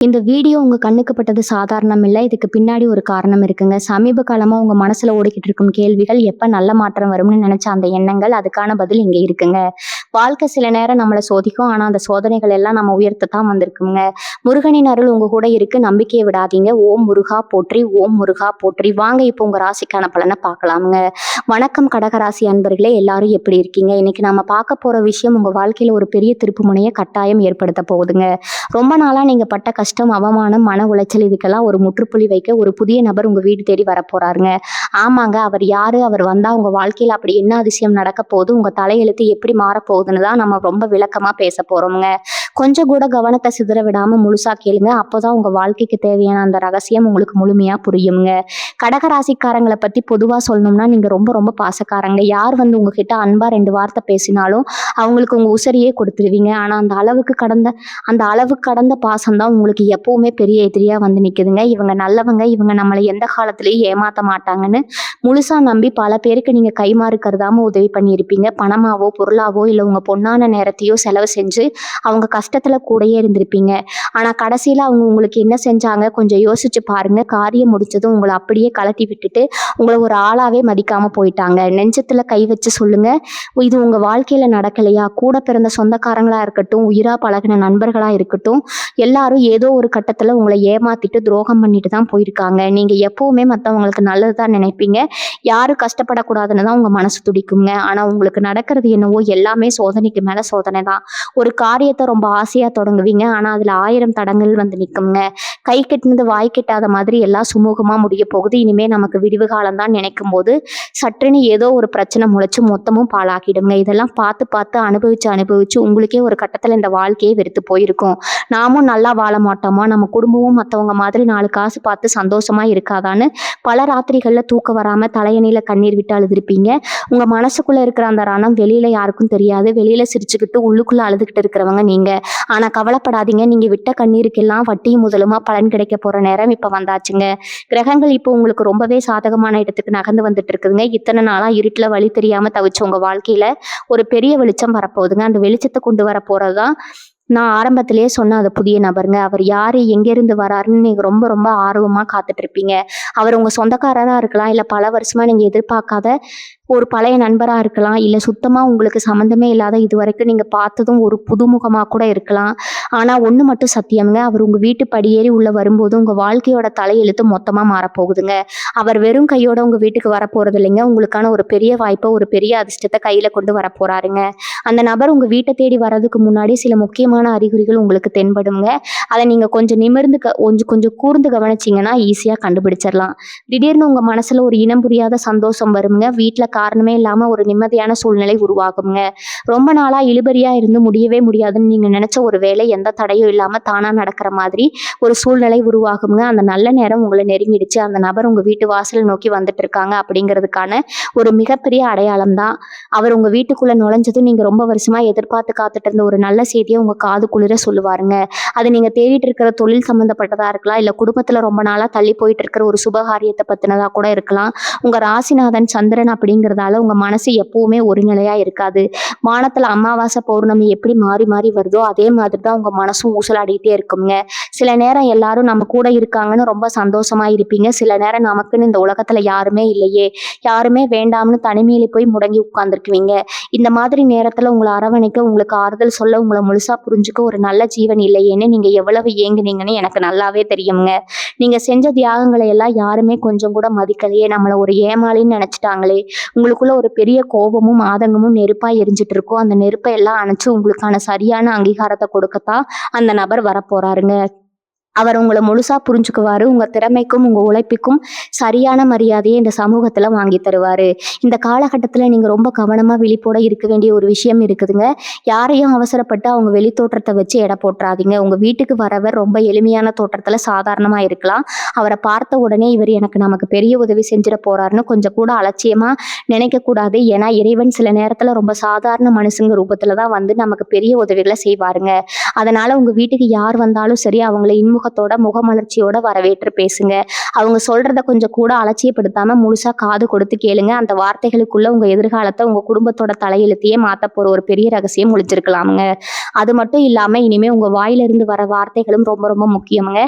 இந்த வீடியோ உங்க கண்ணுக்கு பட்டது சாதாரணம் இல்ல. இதுக்கு பின்னாடி ஒரு காரணம் இருக்குங்க. சமீப காலமா உங்க மனசுல ஓடிக்கிட்டு இருக்கும் கேள்விகள், எப்ப நல்ல மாற்றம் வரும்னு நினைச்ச அந்த எண்ணங்கள், அதுக்கான பதில் இங்க இருக்குங்க. வாழ்க்கை சில நேரம் நம்மள சோதிக்கும். ஆனா அந்த சோதனைகள் எல்லாம் நம்ம உயர்த்தத்தான் வந்திருக்குங்க. முருகனின் அருள் உங்க கூட இருக்கு. நம்பிக்கையை விடாதீங்க. ஓம் முருகா போற்றி, ஓம் முருகா போற்றி. வாங்க இப்போ உங்க ராசிக்கான பலனை பார்க்கலாமுங்க. வணக்கம் கடகராசி அன்பர்களே, எல்லாரும் எப்படி இருக்கீங்க? இன்னைக்கு நாம பார்க்க போற விஷயம் உங்க வாழ்க்கையில ஒரு பெரிய திருப்பு முனையை கட்டாயம் ஏற்படுத்த போகுதுங்க. ரொம்ப நாளா நீங்க பட்ட கஷ்டம், அவமானம், மன உளைச்சல் இதுக்கெல்லாம் ஒரு முற்றுப்புள்ளி வைக்க ஒரு புதிய நபர் உங்க வீடு தேடி வரப்போறாருங்க. ஆமாங்க, அவர் யாரு? அவர் வந்தா உங்க வாழ்க்கையில அப்படி என்ன அதிசயம் நடக்க போகுது? உங்க தலையெழுத்து எப்படி மாறப்போகுதுன்னு தான் நம்ம ரொம்ப விளக்கமா பேச போறோம்ங்க. கொஞ்சம் கூட கவனத்தை சிதற விடாம முழுசா கேளுங்க. அப்போதான் உங்க வாழ்க்கைக்கு தேவையான அந்த ரகசியம் உங்களுக்கு முழுமையா புரியுங்க. கடகராசிக்காரங்களை பத்தி பொதுவா சொல்லணும்னா, நீங்க ரொம்ப ரொம்ப பாசக்காரங்க. யார் வந்து உங்ககிட்ட அன்பா 2 வார்த்தை பேசினாலும் அவங்களுக்கு உங்க உசரியே கொடுத்துருவீங்க. ஆனா அந்த அளவு கடந்த பாசம் தான் உங்களுக்கு எப்பவுமே பெரிய எதிரியா வந்து நிக்குதுங்க. இவங்க நல்லவங்க, இவங்க நம்மளை எந்த காலத்திலயும் ஏமாத்த மாட்டாங்கன்னு முழுசா நம்பி பல பேருக்கு நீங்க கைமாறு கருதாம உதவி பண்ணியிருப்பீங்க. பணமாவோ பொருளாவோ இல்லை உங்க பொன்னான நேரத்தையோ செலவு செஞ்சு அவங்க கஷ்டத்துல கூடயே இருந்திருப்பீங்க. ஆனா கடைசியில அவங்க உங்களுக்கு என்ன செஞ்சாங்க கொஞ்சம் யோசிச்சு பாருங்க. காரியம் முடிச்சதும் உங்களை அப்படியே கலட்டி விட்டுட்டு உங்களை ஒரு ஆளாவே மதிக்காம போயிட்டாங்க. நெஞ்சத்துல கை வச்சு சொல்லுங்க, இது உங்க வாழ்க்கையில நடக்கலையா? கூட பிறந்த சொந்தக்காரங்களா இருக்கட்டும், உயிரா பழகின நண்பர்களா இருக்கட்டும், எல்லாரும் ஏதோ ஒரு கட்டத்துல உங்களை ஏமாத்திட்டு துரோகம் பண்ணிட்டு தான் போயிருக்காங்க. நீங்க எப்பவுமே மற்றவங்களுக்கு நல்லது தான் நினைப்பீங்க. யாரும் கஷ்டப்படக்கூடாதுன்னு தான் உங்க மனசு துடிக்குங்க. ஆனா உங்களுக்கு நடக்கிறது என்னவோ எல்லாமே சோதனைக்கு மேல சோதனை தான். ஒரு காரியத்தை ரொம்ப ஆசையா தொடங்குவீங்க. ஆனா அதுல 1000 தடங்கள் வந்து நிக்குங்க. கை கெட்டினது வாய் கெட்டாத மாதிரி எல்லாம் சுமூகமா முடிய போகுது. இனிமே நமக்கு விடிவு காலம் தான் நினைக்கும் போது சற்றுன்னு ஏதோ ஒரு பிரச்சனை முளைச்சு மொத்தமும் பாழாக்கிடுங்க. இதெல்லாம் பார்த்து பார்த்து அனுபவிச்சு உங்களுக்கே ஒரு கட்டத்துல இந்த வாழ்க்கையே வெறுத்து போயிருக்கும். நாமும் நல்லா வாழ மாட்டோமா? நம்ம குடும்பமும் மற்றவங்க மாதிரி 4 காசு பார்த்து சந்தோஷமா இருக்காதான்னு பல ராத்திரிகள்ல தூக்கம் வராம தலையணியில கண்ணீர் விட்டு அழுதுருப்பீங்க. உங்க மனசுக்குள்ள இருக்கிற அந்த ரணம் வெளியில யாருக்கும் தெரியாது. வெளியில சிரிச்சுக்கிட்டு உள்ளுக்குள்ள அழுதுகிட்டு இருக்கிறவங்க நீங்க. ஆனா கவலைப்படாதீங்க, நீங்க விட்ட கண்ணீருக்கெல்லாம் வட்டியும் முதலுமா பலன் கிடைக்க போற நேரம் இப்ப வந்தாச்சுங்க. கிரகங்கள் இப்போ உங்களுக்கு ரொம்பவே சாதகமான இடத்துக்கு நகர்ந்து வந்துட்டு இருக்குதுங்க. இத்தனை நாளா இருட்டுல வழி தெரியாம தவிச்ச உங்க வாழ்க்கையில ஒரு பெரிய வெளிச்சம் வரப்போகுதுங்க. அந்த வெளிச்சத்தை கொண்டு வர போறதுதான் நான் ஆரம்பத்திலேயே சொன்ன அது புதிய நபருங்க. அவர் யாரு, எங்கேருந்து வராருன்னு நீங்க ரொம்ப ரொம்ப ஆர்வமா காத்துட்டு இருப்பீங்க. அவர் உங்க சொந்தக்காரரா இருக்கலாம், இல்ல பல வருஷமா நீங்க எதிர்பார்க்காத ஒரு பழைய நண்பரா இருக்கலாம், இல்ல சுத்தமா உங்களுக்கு சம்மந்தமே இல்லாத இதுவரைக்கும் நீங்க பார்த்ததும் ஒரு புதுமுகமா கூட இருக்கலாம். ஆனா ஒண்ணு மட்டும் சத்தியம்ங்க, அவர் உங்க வீட்டு படியேறி உள்ள வரும்போது உங்க வாழ்க்கையோட தலையெழுத்து மொத்தமா மாறப்போகுதுங்க. அவர் வெறும் கையோட உங்க வீட்டுக்கு வரப்போறது இல்லைங்க. உங்களுக்கான ஒரு பெரிய வாய்ப்பை, ஒரு பெரிய அதிர்ஷ்டத்தை கையில கொண்டு வரப்போறாருங்க. அந்த நபர் உங்க வீட்டை தேடி வர்றதுக்கு முன்னாடி சில முக்கியமான அறிகுறிகள் உங்களுக்கு தென்படுங்க. அதை நீங்க கொஞ்சம் நிமிர்ந்து கொஞ்சம் கூர்ந்து கவனிச்சிங்கன்னா ஈஸியா கண்டுபிடிச்சிடலாம். திடீர்னு உங்க மனசுல ஒரு இனம் புரியாத சந்தோஷம் வருங்க. வீட்டுல காரணமே இல்லாம ஒரு நிம்மதியான சூழ்நிலை உருவாகுங்க. ரொம்ப நாளா இழுபறியா இருந்து முடியவே முடியாதுன்னு நீங்க நினைச்ச ஒரு வேலை எந்த தடையும் இல்லாம தானா நடக்கிற மாதிரி ஒரு சூழ்நிலை உருவாகுங்க. அந்த நல்ல நேரம் உங்களை நெருங்கிடுச்சு. அந்த நபர் உங்க வீட்டு வாசல் நோக்கி வந்துட்டு இருக்காங்க அப்படிங்கிறதுக்கான ஒரு மிகப்பெரிய அடையாளம் தான். அவர் உங்க வீட்டுக்குள்ள நுழைஞ்சதும் நீங்க ரொம்ப வருஷமா எதிர்பார்த்து காத்துட்டு இருந்த ஒரு நல்ல செய்தியை உங்க காது குளிர சொல்லுவாருங்க. அது நீங்க தேடிட்டு இருக்கிற தொழில் சம்பந்தப்பட்டதா இருக்கலாம், இல்ல குடும்பத்துல ரொம்ப நாளா தள்ளி போயிட்டு இருக்கிற ஒரு சுபகாரியத்தை பத்தினதா கூட இருக்கலாம். உங்க ராசிநாதன் சந்திரன் அப்படிங்கிறதால உங்க மனசு எப்பவுமே ஒரு நிலையா இருக்காது. வானத்துல அமாவாசை பௌர்ணமி எப்படி மாறி மாறி வருதோ அதே மாதிரி தான் உங்க மனசும் ஊசலாடிட்டே இருக்குங்க. சில நேரம் எல்லாரும் நம்ம கூட இருக்காங்கன்னு ரொம்ப சந்தோஷமா இருப்பீங்க. சில நேரம் நமக்குன்னு இந்த உலகத்துல யாருமே இல்லையே, யாருமே வேண்டாம்னு தனிமையில போய் முடங்கி உட்கார்ந்துருக்குவீங்க. இந்த மாதிரி நேரத்துல உங்களை அரவணைக்க, உங்களுக்கு ஆறுதல் சொல்ல, உங்களை முழுசா புரிஞ்சுக்க ஒரு நல்ல ஜீவன் இல்லையேன்னு நீங்க எவ்வளவு ஏங்குனீங்கன்னு எனக்கு நல்லாவே தெரியுங்க. நீங்க செஞ்ச தியாகங்களை எல்லாம் யாருமே கொஞ்சம் கூட மதிக்கலையே, நம்மள ஒரு ஏமாளின்னு நினைச்சிட்டாங்களே. உங்களுக்குள்ள ஒரு பெரிய கோபமும் ஆதங்கமும் நெருப்பா எரிஞ்சிட்டு இருக்கும். அந்த நெருப்பை எல்லாம் அணைச்சு உங்களுக்கான சரியான அங்கீகாரத்தை கொடுக்கத்தான் அந்த நபர் வரப்போறாருங்க. அவர் உங்களை முழுசா புரிஞ்சுக்குவாரு. உங்க திறமைக்கும் உங்க உழைப்புக்கும் சரியான மரியாதையை இந்த சமூகத்துல வாங்கி தருவாரு. இந்த காலகட்டத்துல நீங்க ரொம்ப கவனமா விழிப்போட இருக்க வேண்டிய ஒரு விஷயம் இருக்குதுங்க. யாரையும் அவசரப்பட்டு அவங்க வெளி தோற்றத்தை வச்சு எடை போட்டுறாதீங்க. உங்க வீட்டுக்கு வரவர் ரொம்ப எளிமையான தோற்றத்துல சாதாரணமா இருக்கலாம். அவரை பார்த்த உடனே இவர் நமக்கு பெரிய உதவி செஞ்சிட போறாருன்னு கொஞ்சம் கூட அலட்சியமா நினைக்க கூடாது. ஏன்னா இறைவன் சில நேரத்துல ரொம்ப சாதாரண மனுஷங்க ரூபத்துலதான் வந்து நமக்கு பெரிய உதவிகளை செய்வாருங்க. அதனால உங்க வீட்டுக்கு யார் வந்தாலும் சரி, அவங்களை அறிமுகத்தோட முகமலர்ச்சியோட வரவேற்று பேசுங்க. அவங்க சொல்றத கொஞ்சம் கூட அலட்சியப்படுத்தாம முழுசா காது கொடுத்து கேளுங்க. அந்த வார்த்தைகளுக்குள்ள உங்க எதிர்காலத்தை, உங்க குடும்பத்தோட தலையெழுத்தையே மாத்த போற ஒரு பெரிய ரகசியம் ஒளிஞ்சிருக்கலாமுங்க. அது மட்டும் இல்லாம இனிமே உங்க வாயிலிருந்து வர வார்த்தைகளும் ரொம்ப ரொம்ப முக்கியமுங்க.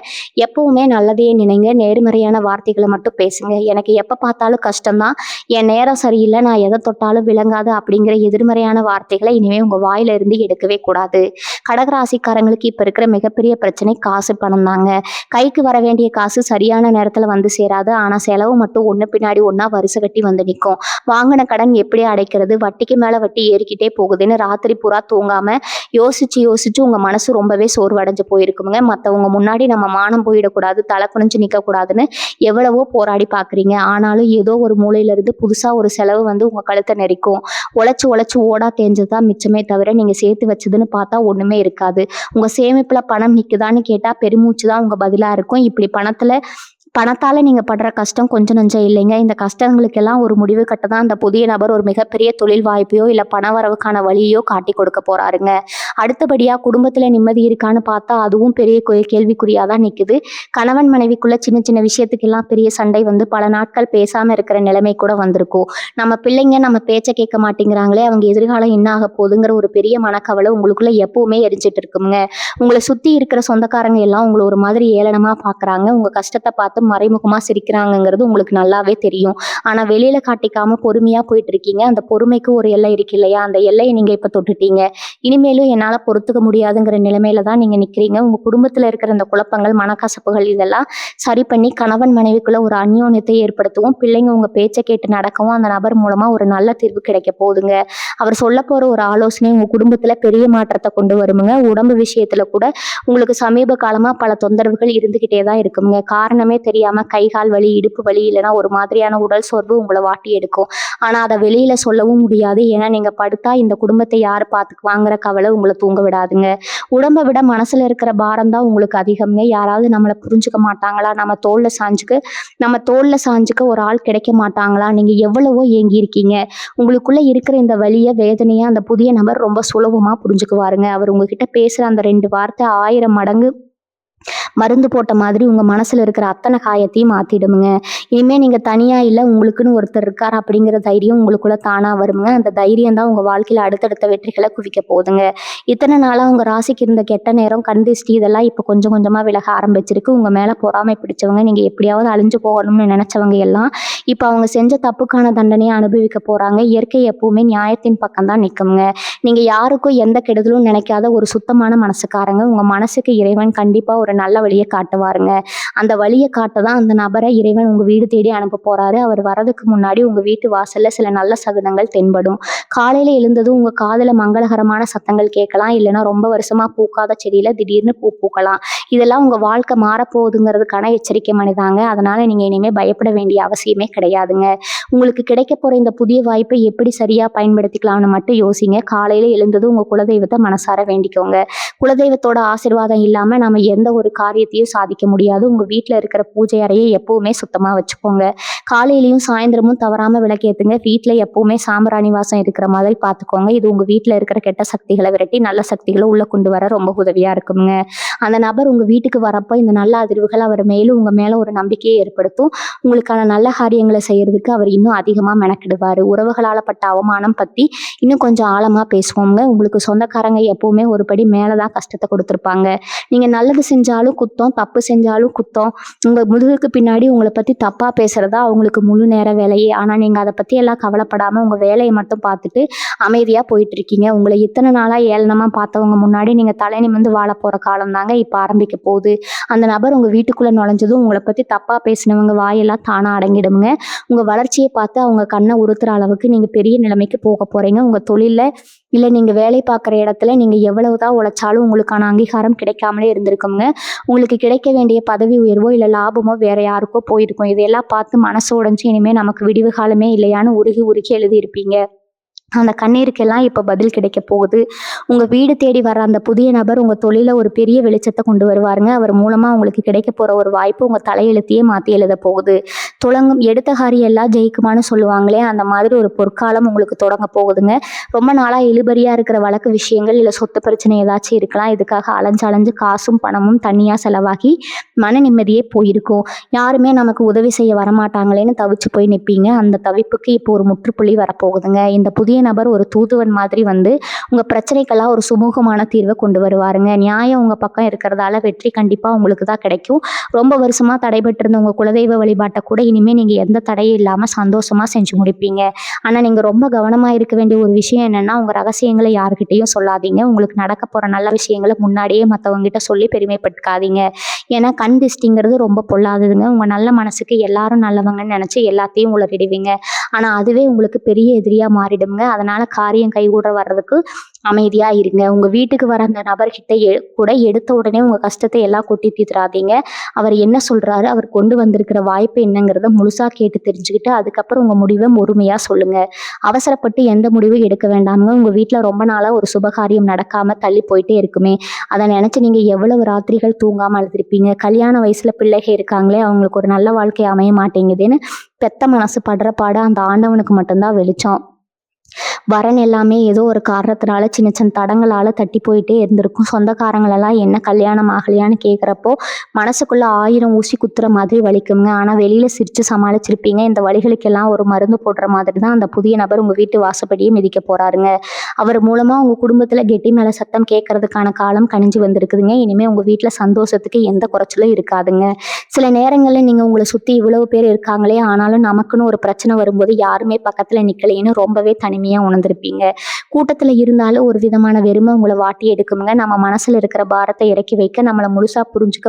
எப்பவுமே நல்லதையே நினைங்க. நேர்மறையான வார்த்தைகளை மட்டும் பேசுங்க. எனக்கு எப்ப பார்த்தாலும் கஷ்டம்தான், என் நேரம் சரியில்லை, நான் எதை தொட்டாலும் விளங்காது அப்படிங்கிற எதிர்மறையான வார்த்தைகளை இனிமே உங்க வாயில இருந்து எடுக்கவே கூடாது. கடகராசிக்காரங்களுக்கு இப்ப இருக்கிற மிகப்பெரிய பிரச்சனை காசு பணம் தாங்க. கைக்கு வர வேண்டிய காசு சரியான நேரத்துல வந்து சேராது. ஆனா செலவு மட்டும் ஒண்ணு பின்னாடி ஒண்ணா வரிசை கட்டி வந்து நிற்கும். வாங்கின கடன் எப்படி அடைக்கிறது, வட்டிக்கு மேல வட்டி ஏறிக்கிட்டே போகுதுன்னு ராத்திரி பூரா தூங்காம யோசிச்சு யோசிச்சு உங்க மனசு ரொம்பவே சோர்வடைஞ்சு போயிருக்குங்க. மத்தவங்க முன்னாடி நம்ம மானம் போயிடக்கூடாது, தலை குனிஞ்சு நிக்க கூடாதுன்னு எவ்வளவோ போராடி பாக்குறீங்க. ஆனாலும் ஏதோ ஒரு மூலையில இருந்து புதுசா ஒரு செலவு வந்து உங்க கழுத்தை நெரிக்கும். உழைச்சு உழைச்சு ஓடா தேஞ்சதுதான் மிச்சமே தவிர நீங்க சேர்த்து வச்சதுன்னு பார்த்தா ஒண்ணுமே இருக்காது. உங்க சேமிப்புல பணம் நிக்குதான்னு கேட்டா பெருமூச்சு தான் உங்க பதிலா இருக்கும். இப்படி பணத்தால நீங்க படுற கஷ்டம் கொஞ்சம் நஞ்சம் இல்லைங்க. இந்த கஷ்டங்களுக்கெல்லாம் ஒரு முடிவு கட்ட தான் அந்த புதிய நபர் ஒரு மிகப்பெரிய தொழில் வாய்ப்பையோ இல்ல பண வரவுக்கான வழியோ காட்டி கொடுக்க போறாருங்க. அடுத்தபடியா குடும்பத்துல நிம்மதி இருக்கான்னு பார்த்தா அதுவும் பெரிய கேள்விக்குறியா தான் நிக்குது. கணவன் மனைவிக்குள்ள சின்ன சின்ன விஷயத்துக்கெல்லாம் பெரிய சண்டை வந்து பல நாட்கள் பேசாம இருக்கிற நிலைமை கூட வந்திருக்கும். நம்ம பிள்ளைங்க நம்ம பேச்ச கேட்க மாட்டேங்கிறாங்களே, அவங்க எதிர்காலம் என்ன ஆக போகுதுங்கிற ஒரு பெரிய மனக்கவலை உங்களுக்குள்ள எப்பவுமே எரிஞ்சிட்டு இருக்குங்க. உங்களை சுத்தி இருக்கிற சொந்தக்காரங்க எல்லாம் உங்களை ஒரு மாதிரி ஏளனமா பாக்குறாங்க. உங்க கஷ்டத்தை பார்த்து மறைமுகமா சிரிக்கிறாங்கிறது உங்களுக்கு நல்லாவே தெரியும். ஆனா வெளியில காட்டிக்காம பொறுமையா போயிட்டு இருக்கீங்க. அந்த பொறுமைக்கு ஒரு எல்லை இருக்கு இல்லையா, அந்த எல்லையை நீங்க இப்ப தொட்டுட்டீங்க. இனிமேலும் என்னால பொறுத்துக்க முடியாதுங்கிற நிலைமையில தான் நீங்க நிக்கிறீங்க. உங்க குடும்பத்துல இருக்கிற அந்த குழப்பங்கள், மனக்கசப்புகள் இதெல்லாம் சரி பண்ணி கணவன் மனைவிக்குள்ள ஒரு அந்யோன்யத்தை ஏற்படுத்தவும், பிள்ளைங்க உங்க பேச்சை கேட்டு நடக்கவும் அந்த நபர் மூலமா ஒரு நல்ல தீர்வு கிடைக்க போகுதுங்க. அவர் சொல்ல போற ஒரு ஆலோசனை உங்க குடும்பத்துல பெரிய மாற்றத்தை கொண்டு வருமுங்க. உடம்பு விஷயத்துல கூட உங்களுக்கு சமீப காலமா பல தொந்தரவுகள் இருந்துகிட்டே தான் இருக்குங்க. காரணமே தெரியாம கை கால் வலி, இடுப்பு வலி, இல்லைன்னா ஒரு மாதிரியான உடல் சோர்வு உங்களை வாட்டி எடுக்கும். ஆனா அதை வெளியில சொல்லவும் முடியாது. ஏன்னா நீங்க படுத்தா இந்த குடும்பத்தை யாரு பார்த்துக்குவாங்கிற கவலை உங்களை தூங்க விடாதுங்க. உடம்பை விட மனசுல இருக்கிற பாரம் தான் உங்களுக்கு அதிகம்ங்க. யாராவது நம்மளை புரிஞ்சுக்க மாட்டாங்களா, நம்ம தோல்ல சாஞ்சுக்க ஒரு ஆள் கிடைக்க மாட்டாங்களா, நீங்க எவ்வளவோ ஏங்கி இருக்கீங்க. உங்களுக்குள்ள இருக்கிற இந்த வலிய வேதனையா அந்த புதிய நபர் ரொம்ப சுலபமா புரிஞ்சுக்குவாருங்க. அவர் உங்ககிட்ட பேசுற அந்த 2 வார்த்தை 1000 மடங்கு மருந்து போட்ட மாதிரி உங்க மனசுல இருக்கிற அத்தனை காயத்தையும் மாத்திடுமுங்க. இனிமே நீங்க தனியா இல்ல, உங்களுக்குன்னு ஒருத்தர் இருக்கார் அப்படிங்கிற தைரியம் உங்களுக்குள்ள தானா வருமுங்க. அந்த தைரியம் தான் உங்க வாழ்க்கையில அடுத்தடுத்த வெற்றிகளை குவிக்க போகுதுங்க. இத்தனை நாளா உங்க ராசிக்கு இருந்த கெட்ட நேரம், கண் திருஷ்டி இதெல்லாம் இப்ப கொஞ்சம் கொஞ்சமா விலக ஆரம்பிச்சிருக்கு. உங்க மேல பொறாமை பிடிச்சவங்க, நீங்க எப்படியாவது அழிஞ்சு போகணும்னு நினைச்சவங்க எல்லாம் இப்ப அவங்க செஞ்ச தப்புக்கான தண்டனையை அனுபவிக்க போறாங்க. இயற்கை எப்பவுமே நியாயத்தின் பக்கம் தான் நிக்குமுங்க. நீங்க யாருக்கும் எந்த கெடுதலும் நினைக்காத ஒரு சுத்தமான மனசுக்காரங்க. உங்க மனசுக்கு இறைவன் கண்டிப்பா ஒரு நல்ல வழியை காட்டுவாருங்க. அந்த வழியை காட்டதான் அந்த நபரை இறைவன் உங்க வீடு தேடி அனுப்ப போறாரு. அவர் வரதுக்கு முன்னாடி உங்க வீட்டு வாசல்ல சில நல்ல சகுனங்கள் தென்படும். காலையில எழுந்ததும் உங்க காதுல மங்களகரமான சத்தங்கள் கேட்கலாம். இல்லைன்னா ரொம்ப வருஷமா பூக்காத செடியில திடீர்னு பூ பூக்கலாம். இதெல்லாம் உங்க வாழ்க்கை மாறப்போகுதுங்கிறதுக்கான எச்சரிக்கை மணிதாங்க. அதனால நீங்க இனிமே பயப்பட வேண்டிய அவசியமே கிடையாதுங்க. உங்களுக்கு கிடைக்க போற இந்த புதிய வாய்ப்பை எப்படி சரியா பயன்படுத்திக்கலாம்னு மட்டும் யோசிங்க. காலையில எழுந்ததும் உங்க குலதெய்வத்தை மனசார வேண்டிக்கோங்க. குலதெய்வத்தோட ஆசீர்வாதம் இல்லாம நாம எந்த ஒரு காரியத்தையும் சாதிக்க முடியாது. உங்க வீட்டுல இருக்கிற பூஜை அறையை எப்பவுமே சுத்தமா வச்சுக்கோங்க. காலையிலயும் சாயந்தரமும் தவறாம விளக்கேத்துங்க. வீட்டுல எப்பவுமே சாம்பிராணி வாசம் இருக்கிற மாதிரி பாத்துக்கோங்க. இது உங்க வீட்டுல இருக்கிற கெட்ட சக்திகளை விரட்டி நல்ல சக்திகளை உள்ள கொண்டு வர ரொம்ப உதவியா இருக்குங்க. அந்த நபர் உங்க வீட்டுக்கு வரப்போ இந்த நல்ல அதிர்வுகள் அவர் மேலும் உங்க மேல ஒரு நம்பிக்கையை ஏற்படுத்தும். உங்களுக்கான நல்ல காரியங்களை செய்யறதுக்கு அவர் இன்னும் அதிகமா மெனக்கிடுவாரு. உறவுகளால பட்ட அவமானம் பத்தி இன்னும் கொஞ்சம் ஆழமா பேசுவோங்க. உங்களுக்கு சொந்தக்காரங்க எப்பவுமே ஒரு படி மேலதான் கஷ்டத்தை கொடுத்துருப்பாங்க. நீங்க நல்லது செஞ்சாலும் குத்தம், தப்பு செஞ்சாலும் குத்தம். உங்க முதுகுக்கு பின்னாடி உங்களை பத்தி தப்பா பேசுறதா அவங்களுக்கு முழு நேர வேலையே. ஆனா நீங்க அதை பத்தி எல்லாம் கவலைப்படாம உங்க வேலையை மட்டும் பார்த்துட்டு அமைதியா போயிட்டு இருக்கீங்க. உங்களை இத்தனை நாளா ஏளனமா பார்த்தவங்க முன்னாடி நீங்க தலை நிமிர்ந்து வாழ போற காலம் தாங்க இப்ப ஆரம்பிக்க போகுது. அந்த நபர் உங்க வீட்டுக்குள்ள நுழைஞ்சதும் உங்களை பத்தி தப்பா பேசினவங்க வாயெல்லாம் தானா அடங்கிடுங்க. உங்க வளர்ச்சியை பார்த்து அவங்க கண்ணை உறுத்துற அளவுக்கு நீங்க பெரிய நிலைமைக்கு போக போறீங்க. உங்க தொழில இல்ல நீங்க வேலை பார்க்குற இடத்துல நீங்க எவ்வளவுதான் உழைச்சாலும் உங்களுக்கான அங்கீகாரம் கிடைக்காமலே இருந்திருக்குங்க. உங்களுக்கு கிடைக்க வேண்டிய பதவி உயர்வோ இல்ல லாபமோ வேற யாருக்கோ போயிருக்கும். இதையெல்லாம் பார்த்து மனசு உடைஞ்சு இனிமே நமக்கு விடிவு காலமே இல்லையான்னு உருகி உருகி எழுதியிருப்பீங்க. அந்த கண்ணீருக்கெல்லாம் இப்போ பதில் கிடைக்க போகுது. உங்க வீடு தேடி வர அந்த புதிய நபர் உங்க தொழில்ல ஒரு பெரிய வெளிச்சத்த கொண்டு வருவாருங்க. அவர் மூலமா உங்களுக்கு கிடைக்க போற ஒரு வாய்ப்பு உங்க தலையெழுத்தையே மாத்தி எழுத போகுது. துலங்கும் எடுத்த காரியம் எல்லாம் ஜெயிக்குமான்னு சொல்லுவாங்களே, அந்த மாதிரி ஒரு பொற்காலம் உங்களுக்கு தொடங்க போகுதுங்க. ரொம்ப நாளா இழுபறியா இருக்கிற வழக்கு விஷயங்கள், இல்ல சொத்து பிரச்சனை ஏதாச்சும் இருக்கலாம். இதுக்காக அலைஞ்சு அலைஞ்சு காசும் பணமும் தனியா செலவாகி மன நிம்மதியே போயிருக்கும். யாருமே நமக்கு உதவி செய்ய வரமாட்டாங்களேன்னு தவிச்சு போய் நிப்பீங்க. அந்த தவிப்புக்கு இப்போ ஒரு முற்றுப்புள்ளி வரப்போகுதுங்க. இந்த புதிய நபர் ஒரு தூதுவன் மாதிரி வந்து உங்க பிரச்சனைக்கெல்லாம் ஒரு சுமூகமான தீர்வை கொண்டு வருவாருங்க. நியாயம் உங்க பக்கம் இருக்கிறதால வெற்றி கண்டிப்பா உங்களுக்கு தான் கிடைக்கும். ரொம்ப வருஷமா தடைபட்டு இருந்த உங்க குலதெய்வ வழிபாட்டை கூட இனிமே நீங்க எந்த தடையும் இல்லாம சந்தோஷமா செஞ்சு முடிப்பீங்க. ஆனா நீங்க ரொம்ப கவனமா இருக்க வேண்டிய ஒரு விஷயம் என்னன்னா, உங்க ரகசியங்களை யாருக்கிட்டையும் சொல்லாதீங்க. உங்களுக்கு நடக்க போற நல்ல விஷயங்களை முன்னாடியே மத்தவங்க கிட்ட சொல்லி பெருமைப்பட்டுக்காதீங்க. ஏன்னா கண் திஷ்டிங்கிறது ரொம்ப பொல்லாததுங்க. உங்க நல்ல மனசுக்கு எல்லாரும் நல்லவங்கன்னு நினைச்சு எல்லாத்தையும் உளறிடுவீங்க. ஆனா அதுவே உங்களுக்கு பெரிய எதிரியா மாறிடுங்க. அதனால காரியம் கைகூட வர்றதுக்கு அமைதியா இருங்க. உங்க வீட்டுக்கு வர அந்த நபர்கிட்ட கூட எடுத்த உடனே உங்க கஷ்டத்தை எல்லாம் கொட்டி தீர்த்துறாதீங்க. அவர் என்ன சொல்றாரு, அவர் கொண்டு வந்திருக்கிற வாய்ப்பு என்னங்கிறத முழுசா கேட்டு தெரிஞ்சுக்கிட்டு அதுக்கப்புறம் உங்க முடிவை பொறுமையா சொல்லுங்க. அவசரப்பட்டு எந்த முடிவும் எடுக்க வேண்டாமுங்க. உங்க வீட்டுல ரொம்ப நாளா ஒரு சுபகாரியம் நடக்காம தள்ளி போயிட்டே இருக்குமே, அதை நினைச்சு நீங்க எவ்வளவு ராத்திரிகள் தூங்காம அழுதுருப்பீங்க. கல்யாண வயசுல பிள்ளைகள் இருக்காங்களே, அவங்களுக்கு ஒரு நல்ல வாழ்க்கை அமைய மாட்டேங்குதுன்னு பெத்த மனசு படுற பாடு அந்த ஆண்டவனுக்கு மட்டும்தான் வெளிச்சம். வரன் எல்லாமே ஏதோ ஒரு காரணத்தினால சின்ன சின்ன தடங்களால தட்டி போயிட்டே இருந்திருக்கும். சொந்தக்காரங்களெல்லாம் என்ன கல்யாணம் ஆகலையான்னு கேட்குறப்போ மனசுக்குள்ள 1000 ஊசி குத்துற மாதிரி வலிக்குங்க. ஆனால் வெளியில சிரிச்சு சமாளிச்சிருப்பீங்க. இந்த வலிகளுக்கெல்லாம் ஒரு மருந்து போடுற மாதிரி தான் அந்த புதிய நபர் உங்க வீட்டு வாசப்படியே மிதிக்க போறாருங்க. அவர் மூலமா உங்க குடும்பத்துல கெட்டி மேல சத்தம் கேட்கறதுக்கான காலம் கனிஞ்சு வந்திருக்குதுங்க. இனிமே உங்க வீட்டுல சந்தோஷத்துக்கு எந்த குறைச்சலும் இருக்காதுங்க. சில நேரங்கள்ல நீங்க உங்களை சுத்தி இவ்வளவு பேர் இருக்காங்களே, ஆனாலும் நமக்குன்னு ஒரு பிரச்சனை வரும்போது யாருமே பக்கத்துல நிக்கலைன்னு ரொம்பவே தனிமையா உணர்ந்திருப்பீங்க. கூட்டத்துல இருந்தாலும் ஒரு விதமான வெறுமை உங்களை வாட்டி எடுக்குங்க. நம்ம மனசுல இருக்கிற பாரத்தை இறக்கி வைக்க, நம்மளை முழுசா புரிஞ்சுக்க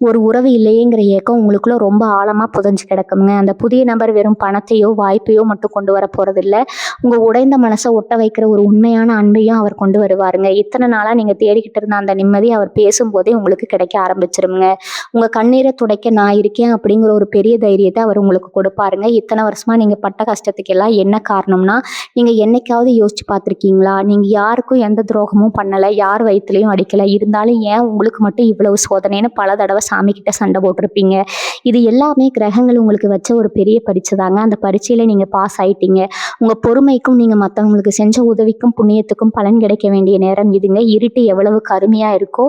ஒரு உறவு இல்லையேங்கிற ஏக்கம் உங்களுக்குள்ள ரொம்ப ஆழமா புதைஞ்சு கிடக்குங்க. அந்த புதிய நபர் வெறும் பணத்தையோ வாய்ப்பையோ மட்டும் கொண்டு வர போறது இல்ல, உங்க உடைந்த மனசை ஒட்ட வைக்கிற ஒரு உண்மையான அன்பையும் அவர் கொண்டு வருவாருங்க. இத்தனை நாளா நீங்க தேடிக்கிட்டு இருந்த அந்த நிம்மதி அவர் பேசும்போதே உங்களுக்கு கிடைக்க ஆரம்பிச்சிருங்க. உங்க கண்ணீரை துடைக்க நான் இருக்கேன் அப்படிங்கிற ஒரு பெரிய தைரியத்தை அவர் உங்களுக்கு கொடுப்பாருங்க. இத்தனை வருஷமா நீங்க பட்ட கஷ்டத்துக்கெல்லாம் என்ன காரணம்னா, நீங்க என்னைக்காவது யோசிச்சு பார்த்துருக்கீங்களா? நீங்க யாருக்கும் எந்த துரோகமும் பண்ணல, யார் வயிற்றுலையும் அடிக்கல. இருந்தாலும் ஏன் உங்களுக்கு மட்டும் இவ்வளவு சோதனைன்னு பல தடவை சாமி கிட்ட சண்டை போட்டிருப்பீங்க. இது எல்லாமே கிரகங்கள் உங்களுக்கு வச்ச ஒரு பெரிய பரீட்சை தாங்க. அந்த பரீட்சையில நீங்க பாஸ் ஆயிட்டீங்க. உங்க பொறுமைக்கும் நீங்க மற்றவங்களுக்கு செஞ்ச உதவிக்கும் புண்ணியத்துக்கும் பலன் கிடைக்க வேண்டிய நேரம் இதுங்க. இருட்டு எவ்வளவு கருமையா இருக்கோ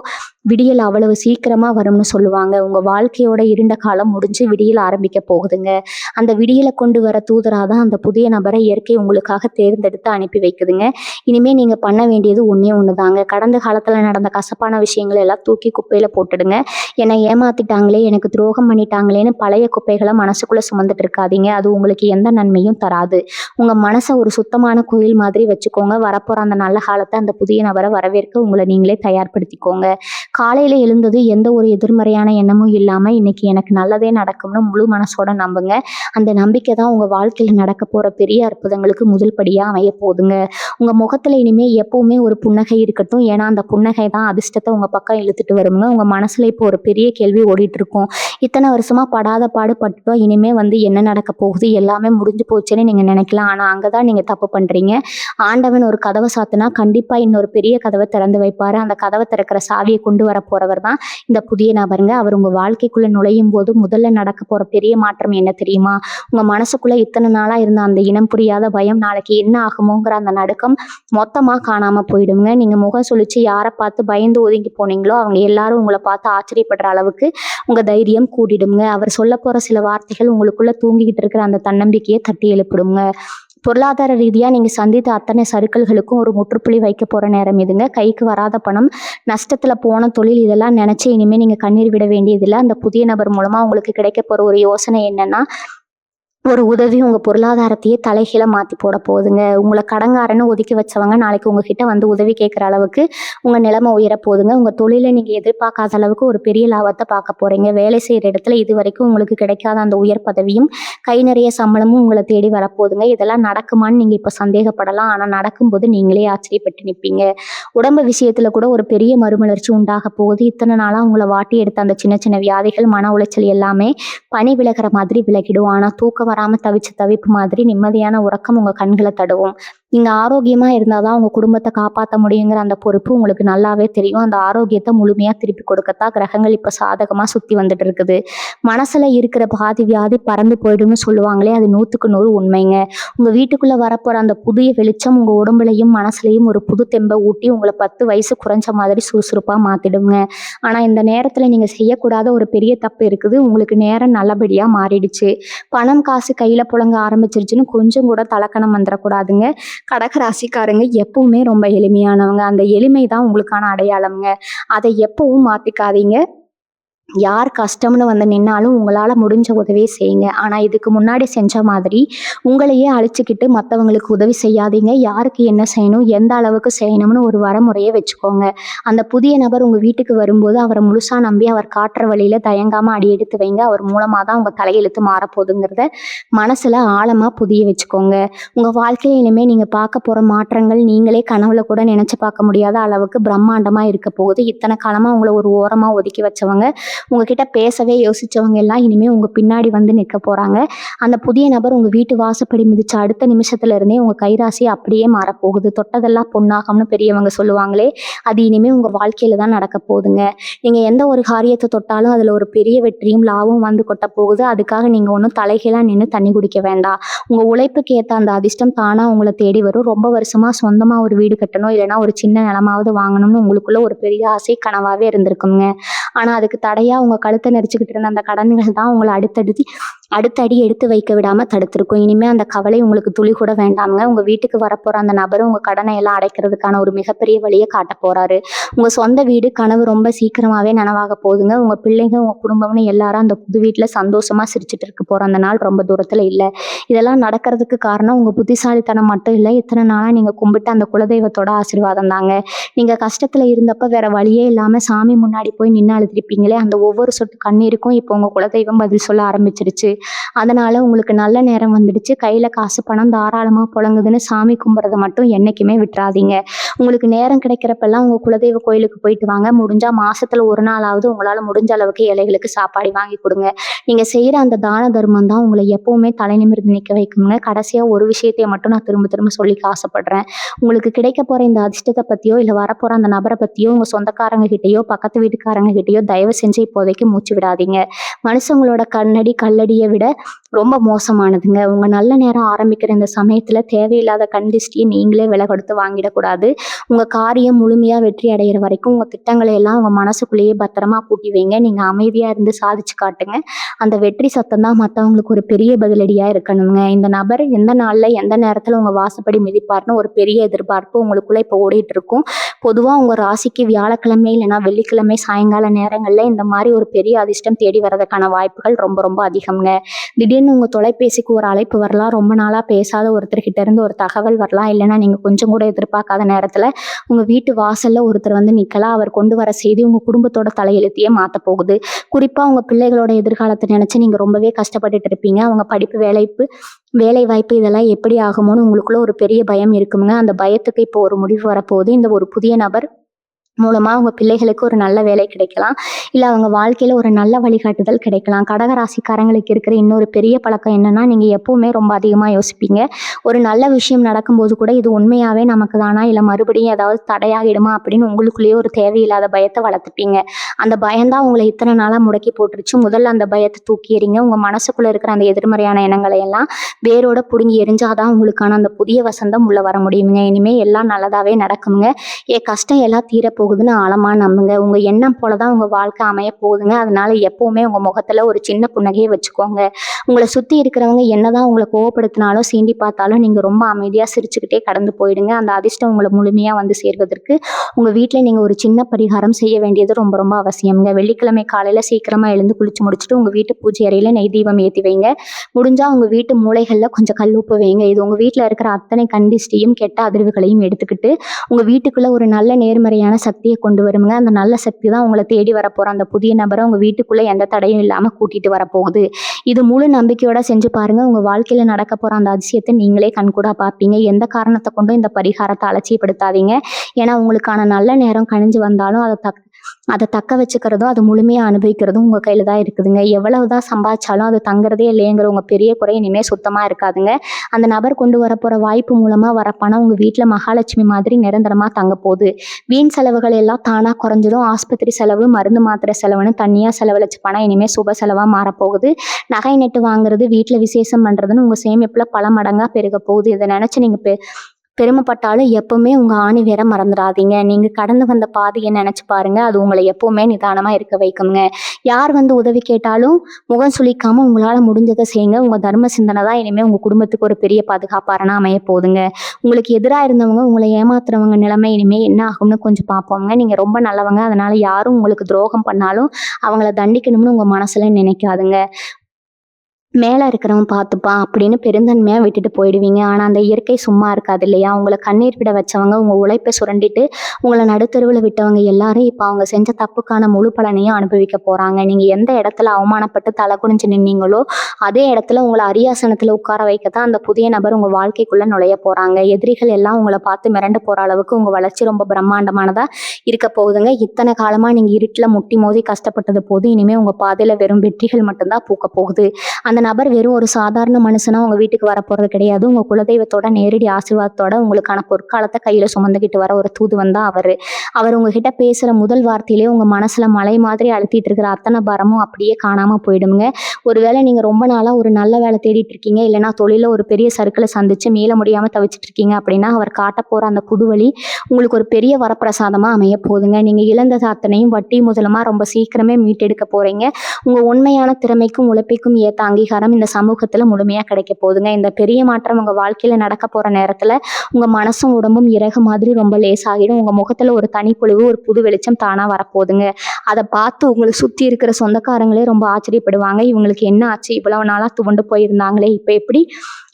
விடியல் அவ்வளவு சீக்கிரமா வரும்னு சொல்லுவாங்க. உங்க வாழ்க்கையோட இருண்ட காலம் முடிஞ்சு விடியல் ஆரம்பிக்க போகுதுங்க. அந்த விடியலை கொண்டு வர தூதராதான் அந்த புதிய நபரை இயற்கை உங்களுக்காக தேர்ந்தெடுத்து அனுப்பி வைக்குதுங்க. இனிமே நீங்க பண்ண வேண்டியது ஒண்ணே ஒண்ணுதாங்க. கடந்த காலத்துல நடந்த கசப்பான விஷயங்களை எல்லாம் தூக்கி குப்பையில போட்டுடுங்க. என்னை ஏமாத்திட்டாங்களே, எனக்கு துரோகம் பண்ணிட்டாங்களேன்னு பழைய குப்பைகளை மனசுக்குள்ள சுமந்துட்டு இருக்காதீங்க. அது உங்களுக்கு எந்த நன்மையும் தராது. உங்க மனசை ஒரு சுத்தமான கோயில் மாதிரி வச்சுக்கோங்க. வரப்போற அந்த நல்ல காலத்தை அந்த புதிய நபரை வரவேற்க உங்களை நீங்களே தயார்படுத்திக்கோங்க. காலையில எழுந்தது எந்த ஒரு எதிர்மறையான எண்ணமும் இல்லாம இன்னைக்கு எனக்கு நல்லதே நடக்கும்னு முழு மனசோட நம்புங்க. அந்த நம்பிக்கை தான் உங்க வாழ்க்கையில நடக்க போற பெரிய அற்புதங்களுக்கு முதல் படியா அமைய போகுதுங்க. உங்க முகத்துல இனிமே எப்பவுமே ஒரு புன்னகை இருக்கட்டும். ஏன்னா அந்த புன்னகை தான் அதிர்ஷ்டத்தை உங்க பக்கம் இழுத்துட்டு வருங்க. உங்க மனசுல இப்போ ஒரு பெரிய கேள்வி ஓடிட்டு இருக்கும். இத்தனை வருஷமா படாத பாடு பட்டுட்டோம், இனிமே என்ன நடக்க போகுது, எல்லாமே முடிஞ்சு போச்சுன்னு நீங்க நினைக்கலாம். ஆனா அங்கதான் நீங்க தப்பு பண்றீங்க. ஆண்டவன் ஒரு கதவை சாத்துனா கண்டிப்பா இன்னொரு பெரிய கதவை திறந்து வைப்பாரு. அந்த கதவை திறக்கிற சாவியை கொண்டு வர போறவர் தான் இந்த புதிய நபருங்க. அவர் உங்க வாழ்க்கைக்குள்ள நுழையும் போது முதல்ல நடக்க போற பெரிய மாற்றம் என்ன தெரியுமா? உங்க மனசுக்குள்ள இத்தனை நாளா இருந்த அந்த இனம் புரியாத பயம், நாளைக்கு என்ன ஆகுமோங்கிற அந்த நடுக்கம் மொத்தமா காணாம போயிடுங்க. நீங்க முகம் சுழிச்சு யாரை பார்த்து பயந்து ஒதுங்கி போனீங்களோ அவங்க எல்லாரும் உங்களை பார்த்து ஆச்சரியப்படுற அளவுக்கு உங்க தைரியம் கூடிடுங்க. அவர் சொல்ல போற சில வார்த்தைகள் உங்களுக்குள்ள தூங்கிக்கிட்டு இருக்கிற அந்த தன்னம்பிக்கையை தட்டி எழுப்பிடுங்க. பொருளாதார ரீதியா நீங்க சந்தித்த அத்தனை சறுக்கல்களுக்கும் ஒரு முற்றுப்புள்ளி வைக்க போற நேரம் இதுங்க. கைக்கு வராத பணம், நஷ்டத்துல போன தொழில், இதெல்லாம் நினைச்சு இனிமே நீங்க கண்ணீர் விட வேண்டியதில்லை. அந்த புதிய நபர் மூலமா உங்களுக்கு கிடைக்க போற ஒரு யோசனை என்னன்னா, ஒரு உதவி உங்க பொருளாதாரத்தையே தலைகீழ மாத்தி போட போகுதுங்க. உங்களை கடங்காரன்னு ஒதுக்கி வச்சவங்க நாளைக்கு உங்ககிட்ட வந்து உதவி கேட்குற அளவுக்கு உங்க நிலைமை உயர போகுதுங்க. உங்க தொழிலை நீங்க எதிர்பார்க்காத அளவுக்கு ஒரு பெரிய லாபத்தை பார்க்க போறீங்க. வேலை செய்யற இடத்துல இது வரைக்கும் உங்களுக்கு கிடைக்காத அந்த உயர் பதவியும் கை நிறைய சம்பளமும் உங்களை தேடி வரப்போகுதுங்க. இதெல்லாம் நடக்குமான்னு நீங்க இப்ப சந்தேகப்படலாம். ஆனா நடக்கும்போது நீங்களே ஆச்சரியப்பட்டு நிற்பீங்க. உடம்பு விஷயத்துல கூட ஒரு பெரிய மறுமலர்ச்சி உண்டாக போகுது. இத்தனை நாளா உங்களை வாட்டி எடுத்த அந்த சின்ன சின்ன வியாதிகள், மன உளைச்சல் எல்லாமே பனி விலகிற மாதிரி விலகிடும். ஆனா தூக்க வராம தவிச்ச தவிப்பு மாதிரி நிம்மதியான உறக்கம் உங்க கண்களை தடுவும். நீங்க ஆரோக்கியமா இருந்தாதான் உங்க குடும்பத்தை காப்பாற்ற முடியுங்கிற அந்த பொறுப்பு உங்களுக்கு நல்லாவே தெரியும். அந்த ஆரோக்கியத்தை முழுமையா திருப்பி கொடுக்கத்தான் கிரகங்கள் இப்ப சாதகமா சுத்தி வந்துட்டு இருக்குது. மனசுல இருக்கிற பாதி வியாதி பறந்து போயிடும்னு சொல்லுவாங்களே, அது 100க்கு 100 உண்மைங்க. உங்க வீட்டுக்குள்ள வரப்போற அந்த புதிய வெளிச்சம் உங்க உடம்புலையும் மனசுலையும் ஒரு புது தெம்பை ஊட்டி உங்களை 10 வயசு குறைஞ்ச மாதிரி சுறுசுறுப்பா மாத்திடுங்க. ஆனா இந்த நேரத்துல நீங்க செய்யக்கூடாத ஒரு பெரிய தப்பு இருக்குது. உங்களுக்கு நேரம் நல்லபடியா மாறிடுச்சு. பணம் காசு கையில புழங்க ஆரம்பிச்சிருச்சுன்னு கொஞ்சம் கூட தலக்கணம் வந்துடக்கூடாதுங்க. கடக ராசிக்காரங்க எப்பவுமே ரொம்ப எளிமையானவங்க. அந்த எளிமை தான் உங்களுக்கான அடையாளம்ங்க. அதை எப்பவும் மாத்திக்காதீங்க. யார் கஷ்டம்னு வந்து நின்னாலும் உங்களால முடிஞ்ச உதவியை செய்யுங்க. ஆனா இதுக்கு முன்னாடி செஞ்ச மாதிரி உங்களையே அழிச்சுக்கிட்டு மற்றவங்களுக்கு உதவி செய்யாதீங்க. யாருக்கு என்ன செய்யணும், எந்த அளவுக்கு செய்யணும்னு ஒரு வரமுறையை வச்சுக்கோங்க. அந்த புதிய நபர் உங்க வீட்டுக்கு வரும்போது அவரை முழுசா நம்பி அவர் காட்டுற வழியில தயங்காம அடி எடுத்து வைங்க. அவர் மூலமா தான் உங்க தலையெழுத்து மாறப்போகுதுங்கிறத மனசுல ஆழமா புதிய வச்சுக்கோங்க. உங்க வாழ்க்கையில இனிமே நீங்க பார்க்க போற மாற்றங்கள் நீங்களே கனவுல கூட நினைச்சு பார்க்க முடியாத அளவுக்கு பிரம்மாண்டமா இருக்க போகுது. இத்தனை காலமா உங்களை ஒரு ஓரமா ஒதுக்கி வச்சவங்க, உங்ககிட்ட பேசவே யோசிச்சவங்க எல்லாம் இனிமே உங்க பின்னாடி வந்து நிற்க போறாங்க. அந்த புதிய நபர் உங்க வீட்டு வாசப்படி மிதிச்ச அடுத்த நிமிஷத்துல இருந்தே உங்க கைராசி அப்படியே மாறப்போகுது. தொட்டதெல்லாம் பொன்னாகும்னு பெரியவங்க சொல்லுவாங்களே, அது இனிமே உங்க வாழ்க்கையில தான் நடக்க போகுதுங்க. நீங்க எந்த ஒரு காரியத்தை தொட்டாலும் அதுல ஒரு பெரிய வெற்றியும் லாபமும் வந்து கொட்ட போகுது. அதுக்காக நீங்க ஒன்றும் தலைகீழா நின்று தண்ணி குடிக்க வேண்டாம். உங்க உழைப்புக்கு ஏற்ற அந்த அதிர்ஷ்டம் தானா உங்களை தேடி வரும். ரொம்ப வருஷமா சொந்தமா ஒரு வீடு கட்டணும், இல்லைன்னா ஒரு சின்ன நிலமாவது வாங்கணும்னு உங்களுக்குள்ள ஒரு பெரிய ஆசை கனவாவே இருந்திருக்குங்க. ஆனா அதுக்கு தடையா உங்க கழுத்தை நெரிச்சுக்கிட்டு இருந்த அந்த கடன்கள் தான் உங்களை அடுத்தடி எடுத்து வைக்க விடாம தடுத்திருக்கும். இனிமே அந்த கவலை உங்களுக்கு துளி கூட வேண்டாமுங்க. உங்க வீட்டுக்கு வரப்போற அந்த நபரும் உங்க கடனை எல்லாம் அடைக்கிறதுக்கான ஒரு மிகப்பெரிய வழியை காட்ட போறாரு. உங்க சொந்த வீடு கனவு ரொம்ப சீக்கிரமாவே நனவாக போகுதுங்க. உங்க பிள்ளைங்க, உங்க குடும்பம்னு எல்லாரும் அந்த புது வீட்டுல சந்தோஷமா சிரிச்சுட்டு இருக்க போற அந்த நாள் ரொம்ப தூரத்துல இல்ல. இதெல்லாம் நடக்கிறதுக்கு காரணம் உங்க புத்திசாலித்தனம் மட்டும் இல்லை, இத்தனை நாளா நீங்க கும்பிட்டு அந்த குலதெய்வத்தோட ஆசீர்வாதம் தாங்க. நீங்க கஷ்டத்துல இருந்தப்ப வேற வழியே இல்லாம சாமி முன்னாடி போய் நின்று அழுத்திருப்பீங்களே, அந்த ஒவ்வொரு சொட்டு கண்ணீருக்கும் இப்போ உங்க குலதெய்வம் பதில் சொல்ல ஆரம்பிச்சிருச்சு. அதனால உங்களுக்கு நல்ல நேரம் வந்துடுச்சு. கையில காசு பணம் தாராளமா புழங்குதுன்னு சாமி கும்பிட்றத மட்டும் என்னைக்குமே விட்டுறாதீங்க. உங்களுக்கு நேரம் கிடைக்கிறப்பெல்லாம் உங்க குலதெய்வ கோயிலுக்கு போயிட்டு வாங்க. முடிஞ்சா மாசத்துல ஒரு நாளாவது உங்களால முடிஞ்ச அளவுக்கு ஏழைகளுக்கு சாப்பாடு வாங்கி கொடுங்க. நீங்க செய்யற அந்த தான தர்மம் தான் உங்களை எப்பவுமே தலை நிமிர்ந்து நிற்க வைக்குங்க. கடைசியா ஒரு விஷயத்தைய மட்டும் நான் திரும்ப திரும்ப சொல்லிக்க ஆசைப்படுறேன். உங்களுக்கு கிடைக்க போற இந்த அதிர்ஷ்டத்தை பத்தியோ இல்ல வரப்போற அந்த நபரை பத்தியோ உங்க சொந்தக்காரங்க கிட்டயோ பக்கத்து வீட்டுக்காரங்க கிட்டயோ தயவு செஞ்சு இப்போதைக்கு மூச்சு விடாதீங்க. மனுஷங்களோட கண்ணடி கல்லடியை விட ரொம்ப மோசமானதுங்க. உங்க நல்ல நேரம் ஆரம்பிக்கிற இந்த சமயத்துல தேவையில்லாத கண்டிஸ்டியை நீங்களே விலை கொடுத்து வாங்கிடக்கூடாது. உங்க காரியம் முழுமையா வெற்றி அடைகிற வரைக்கும் உங்க திட்டங்களை எல்லாம் உங்க மனசுக்குள்ளேயே பத்திரமா பூட்டி வைங்க. நீங்க அமைதியா இருந்து சாதிச்சு காட்டுங்க. அந்த வெற்றி சத்தம் தான் மற்றவங்களுக்கு ஒரு பெரிய பதிலடியா இருக்கணுங்க. இந்த நபர் எந்த நாள்ல எந்த நேரத்துல உங்க வாசப்படி மிதிப்பார்னு ஒரு பெரிய எதிர்பார்ப்பு உங்களுக்குள்ள இப்போ ஓடிட்டு இருக்கும். பொதுவா உங்க ராசிக்கு வியாழக்கிழமை இல்லைன்னா வெள்ளிக்கிழமை சாயங்கால நேரங்கள்ல இந்த மாதிரி ஒரு பெரிய அதிர்ஷ்டம் தேடி வரதுக்கான வாய்ப்புகள் ரொம்ப ரொம்ப அதிகம்ங்க. திடீர்னு உங்க தொலைபேசிக்கு ஒரு அழைப்பு வரலாம். ரொம்ப நாளா பேசாத ஒருத்தர்கிட்ட இருந்து ஒரு தகவல் வரலாம். இல்லைன்னா நீங்க கொஞ்சம் கூட எதிர்பார்க்காத நேரத்துல உங்க வீட்டு வாசல்ல ஒருத்தர் வந்து நிக்கலாம். அவர் கொண்டு வர செய்தி உங்க குடும்பத்தோட தலையெழுத்தையே மாத்த போகுது. குறிப்பா உங்க பிள்ளைகளோட எதிர்காலத்தை நினைச்சு நீங்க ரொம்பவே கஷ்டப்பட்டுட்டு இருப்பீங்க. அவங்க படிப்பு, வேலை வாய்ப்பு இதெல்லாம் எப்படி ஆகுமோன்னு உங்களுக்குள்ள ஒரு பெரிய பயம் இருக்குங்க. அந்த பயத்துக்கு இப்போ ஒரு முடிவு வரப்போகுது. இந்த ஒரு புதிய நபர் மூலமா உங்க பிள்ளைகளுக்கு ஒரு நல்ல வேலை கிடைக்கலாம். இல்ல அவங்க வாழ்க்கையில ஒரு நல்ல வழிகாட்டுதல் கிடைக்கலாம். கடக ராசிக்காரங்களுக்கு இருக்கிற இன்னொரு பெரிய பழக்கம் என்னன்னா, நீங்க எப்பவுமே ரொம்ப அதிகமா யோசிப்பீங்க. ஒரு நல்ல விஷயம் நடக்கும்போது கூட இது உண்மையாவே நமக்கு தானா இல்ல மறுபடியும் ஏதாவது தடையாகிடுமா அப்படின்னு உங்களுக்குள்ளேயே ஒரு தேவையில்லாத பயத்தை வளர்த்துப்பீங்க. அந்த பயம்தான் உங்களை இத்தனை நாளா முடக்கி போட்டுருச்சு. முதல்ல அந்த பயத்தை தூக்கி எறிங்க. உங்க மனசுக்குள்ள இருக்கிற அந்த எதிர்மறையான எண்ணங்களை எல்லாம் வேரோட புடுங்கி எரிஞ்சாதான் உங்களுக்கான அந்த புதிய வசந்தம் உள்ள வர முடியுங்க. இனிமே எல்லாம் நல்லதாவே நடக்குங்க. கஷ்டம் எல்லாம் தீரப்போகுதுன்னு ஆழமா நம்புங்க. உங்க எண்ணம் போலதான் உங்க வாழ்க்கை அமைய போகுதுங்க. அதனால எப்பவுமே உங்க முகத்துல ஒரு சின்ன புன்னகையை வச்சுக்கோங்க. உங்களை சுத்தி இருக்கிறவங்க என்னதான் உங்களை கோவப்படுத்தினாலும் சீண்டி பார்த்தாலும் நீங்க ரொம்ப அமைதியா சிரிச்சுக்கிட்டே கடந்து போயிடுங்க. அந்த அதிர்ஷ்டம் உங்களை முழுமையா வந்து சேர்வதற்கு உங்க வீட்டுல நீங்க ஒரு சின்ன பரிகாரம் செய்ய வேண்டியது ரொம்ப ரொம்ப அவசியம்ங்க. வெள்ளிக்கிழமை காலையில சீக்கிரமா எழுந்து குளிச்சு முடிச்சுட்டு உங்க வீட்டு பூஜை அறையில நெய் தீபம் ஏற்றி வைங்க. முடிஞ்சா உங்க வீட்டு மூலைகள்ல கொஞ்சம் கல்லுப்பு வைங்க. இது உங்க வீட்டுல இருக்கிற அத்தனை கண்டிஸ்டியும் கெட்ட அதிர்வுகளையும் எடுத்துக்கிட்டு உங்க வீட்டுக்குள்ள ஒரு நல்ல நேர்மறையான சக்தியை கொண்டு வருங்க. அந்த நல்ல சக்தி தான் உங்களை தேடி வரப்போற அந்த புதிய நபரை உங்க வீட்டுக்குள்ள எந்த தடையும் இல்லாம கூட்டிட்டு வரப்போகுது. இது முழு நம்பிக்கையோட செஞ்சு பாருங்க. உங்க வாழ்க்கையில நடக்க போற அந்த அதிசயத்தை நீங்களே கண்கூடா பார்ப்பீங்க. எந்த காரணத்தை கொண்டும் இந்த பரிகாரத்தை அலட்சியப்படுத்தாதீங்க. ஏன்னா உங்களுக்கான நல்ல நேரம் கணிஞ்சு வந்தாலும் அதை அதை தக்க வச்சுக்கிறதும் அதை முழுமையாக அனுபவிக்கிறதும் உங்கள் கையில் தான் இருக்குதுங்க. எவ்வளவுதான் சம்பாதிச்சாலும் அது தங்குறதே இல்லைங்கிற உங்கள் பெரிய குறை இனிமேல் சுத்தமாக இருக்காதுங்க. அந்த நபர் கொண்டு வரப்போகிற வாய்ப்பு மூலமாக வர பணம் உங்கள் வீட்டில் மகாலட்சுமி மாதிரி நிரந்தரமாக தங்க போகுது. வீண் செலவுகள் எல்லாம் தானாக குறைஞ்சதும் ஆஸ்பத்திரி செலவு, மருந்து மாத்திரை செலவுன்னு தனியாக செலவழிச்ச பணம் இனிமேல் சுப செலவாக மாறப்போகுது. நகை நட்டு வாங்குறது, வீட்டில் விசேஷம் பண்ணுறதுன்னு உங்கள் சேமிப்பில் பல மடங்காக பெருக போகுது. இதை நினச்சி நீங்கள் பெருமைப்பட்டாலும் எப்பவுமே உங்க ஆணி வேற மறந்துடாதீங்க. நீங்க கடந்து வந்த பாதையை நினைச்சு பாருங்க. அது உங்களை எப்பவுமே நிதானமா இருக்க வைக்குங்க. யார் வந்து உதவி கேட்டாலும் முகம் சுளிக்காம உங்களால முடிஞ்சதை செய்யுங்க. உங்க தர்ம சிந்தனை தான் இனிமே உங்க குடும்பத்துக்கு ஒரு பெரிய பாதுகாப்பாரனா அமைய போகுதுங்க. உங்களுக்கு எதிராக இருந்தவங்க, உங்களை ஏமாத்துறவங்க நிலைமை இனிமே என்ன ஆகும்னு கொஞ்சம் பார்ப்போங்க. நீங்க ரொம்ப நல்லவங்க, அதனால யாரும் உங்களுக்கு துரோகம் பண்ணாலும் அவங்கள தண்டிக்கணும்னு உங்க மனசுல நினைக்காதுங்க. மேலே இருக்கிறவன் பார்த்துப்பான் அப்படின்னு பெருந்தன்மையாக விட்டுட்டு போயிடுவீங்க. ஆனால் அந்த இயற்கை சும்மா இருக்காது இல்லையா? உங்களை கண்ணீர் விட வச்சவங்க, உங்கள் உழைப்பை சுரண்டிட்டு உங்களை நடுத்தருவில் விட்டவங்க எல்லாரும் இப்போ அவங்க செஞ்ச தப்புக்கான முழு பலனையும் அனுபவிக்க போகிறாங்க. நீங்கள் எந்த இடத்துல அவமானப்பட்டு தலை குனிஞ்சு நின்னீங்களோ அதே இடத்துல உங்களை அரியாசனத்தில் உட்கார வைக்கத்தான் அந்த புதிய நபர் உங்கள் வாழ்க்கைக்குள்ளே நுழைய போகிறாங்க. எதிரிகள் எல்லாம் உங்களை பார்த்து மிரண்டு போகிற அளவுக்கு உங்கள் வளர்ச்சி ரொம்ப பிரம்மாண்டமானதாக இருக்க போகுதுங்க. இத்தனை காலமாக நீங்கள் இருட்டில் முட்டி மோதி கஷ்டப்பட்டது போது இனிமேல் உங்கள் பாதையில் வெறும் வெற்றிகள் மட்டும்தான் பூக்க போகுது. அந்த நபர் வெறும் ஒரு சாதாரண மனுஷனா உங்க வீட்டுக்கு வரப்போறது கிடையாது. உங்க குலதெய்வத்தோட நேரடி ஆசீர்வாதத்தோட உங்களுக்கான பொற்காலத்தை கையில சுமந்துக்கிட்டு வர ஒரு தூதுவன் தான் அவர் உங்ககிட்ட பேசுற முதல் வார்த்தையிலே உங்க மனசுல மலை மாதிரி அழுத்திட்டு இருக்கிற அத்தனை பாரமும் அப்படியே காணாம போயிடுங்க. ஒருவேளை நீங்க ரொம்ப நாளா ஒரு நல்ல வேலை தேடிட்டு இருக்கீங்க, இல்லைன்னா தொழில ஒரு பெரிய சர்க்கிளை சந்திச்சு மீள முடியாம தவிச்சிட்டு இருக்கீங்க அப்படின்னா அவர் காட்ட போற அந்த புது வழி உங்களுக்கு ஒரு பெரிய வரப்பிரசாதமா அமைய போகுதுங்க. நீங்க இழந்தது அத்தனையும் வட்டி முதலமா ரொம்ப சீக்கிரமே மீட்டெடுக்க போறீங்க. உங்க உண்மையான திறமைக்கும் உழைப்புக்கும் ஏற்ற அங்கீகாரம் இந்த சமூகத்துல முழுமையா கிடைக்க போகுதுங்க. இந்த பெரிய மாற்றம் உங்க வாழ்க்கையில நடக்க போற நேரத்துல உங்க மனசும் உடம்பும் இறகு மாதிரி ரொம்ப லேசாகிடும். உங்க முகத்துல ஒரு தனிப்பொழிவு, ஒரு புது வெளிச்சம் தானா வரப்போகுதுங்க. அதை பார்த்து உங்களை சுத்தி இருக்கிற சொந்தக்காரங்களே ரொம்ப ஆச்சரியப்படுவாங்க. இவங்களுக்கு என்ன ஆச்சு, இவ்வளவு நாளா துவண்டு போயிருந்தாங்களே இப்ப எப்படி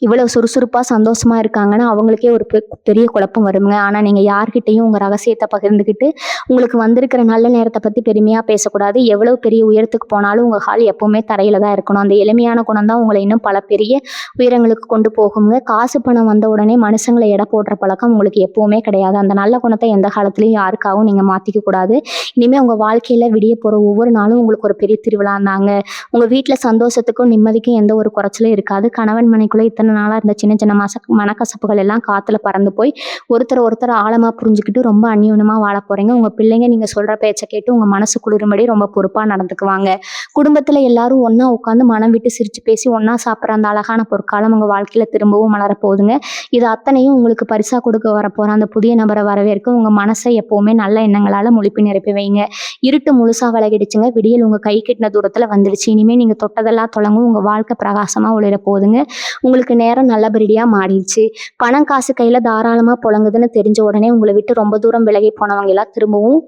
இவ்வளவு சுறுசுறுப்பா சந்தோஷமா இருக்காங்கன்னா அவங்களுக்கே ஒரு பெரிய குழப்பம் வருங்க. ஆனா நீங்க யார்கிட்டையும் உங்க ரகசியத்தை பகிர்ந்துக்கிட்டு உங்களுக்கு வந்திருக்கிற நல்ல நேரத்தை பத்தி பெருமையா பேசக்கூடாது. எவ்வளவு பெரிய உயரத்துக்கு போனாலும் உங்க கால் எப்பவுமே தரையில தான் இருக்கணும். அந்த எளிமையான குணம் தான் உங்களை இன்னும் பல பெரிய உயரங்களுக்கு கொண்டு போகுங்க. காசு பணம் வந்த உடனே மனுஷங்களை எடை போடுற பழக்கம் உங்களுக்கு எப்பவுமே கிடையாது. அந்த நல்ல குணத்தை எந்த காலத்திலையும் யாருக்காகவும் நீங்க மாத்திக்க கூடாது. இனிமே உங்க வாழ்க்கையில விடிய போற ஒவ்வொரு நாளும் உங்களுக்கு ஒரு பெரிய திருவிழா இருந்தாங்க. உங்க வீட்டுல சந்தோஷத்துக்கும் நிம்மதிக்கும் எந்த ஒரு குறைச்சலும் இருக்காது. கணவன் மனைக்குள்ள இத்தனை நாளா இருந்த சின்ன சின்ன மனக்கசப்புகள் எல்லாம் காத்துல பறந்து போய் ஒருத்தர் ஆழமா புரிஞ்சுக்கிட்டு ரொம்ப அந்யோன்யமா வாழ போறீங்க. உங்க பிள்ளைங்க நீங்க சொல்ற பேச்சை கேட்டு உங்க மனசு குளிரும்படி ரொம்ப பொறுப்பா நடந்துக்குவாங்க. குடும்பத்துல எல்லாரும் ஒன்னா உட்காந்து மனம் விட்டு சிரிச்சு பேசி ஒன்னா சாப்பிட்ற அந்த அழகான பொற்காலம் உங்க வாழ்க்கையில திரும்பவும் மலர போகுதுங்க. இது அத்தனையும் உங்களுக்கு பரிசா கொடுக்க வரப்போற அந்த புதிய நபரை வரவேற்க உங்க மனசை எப்பவுமே நல்ல எண்ணங்களால முழுப்பி நிரப்பி வைங்க. இருட்டு முழுசா விலகிடுச்சுங்க. விடியல் உங்க கை கிட்டின தூரத்துல வந்துடுச்சு. இனிமே நீங்க தொட்டதெல்லாம் தொடங்கும். உங்க வாழ்க்கை பிரகாசமா ஒளிர போகுதுங்க. உங்களுக்கு நேரம் நல்லபடியா மாறிடுச்சு. பணம் காசு கையில தாராளமா புழங்குதுன்னு தெரிஞ்ச உடனே உங்களை விட்டு ரொம்ப தூரம் விலகி போனவங்க எல்லாம் திரும்பவும்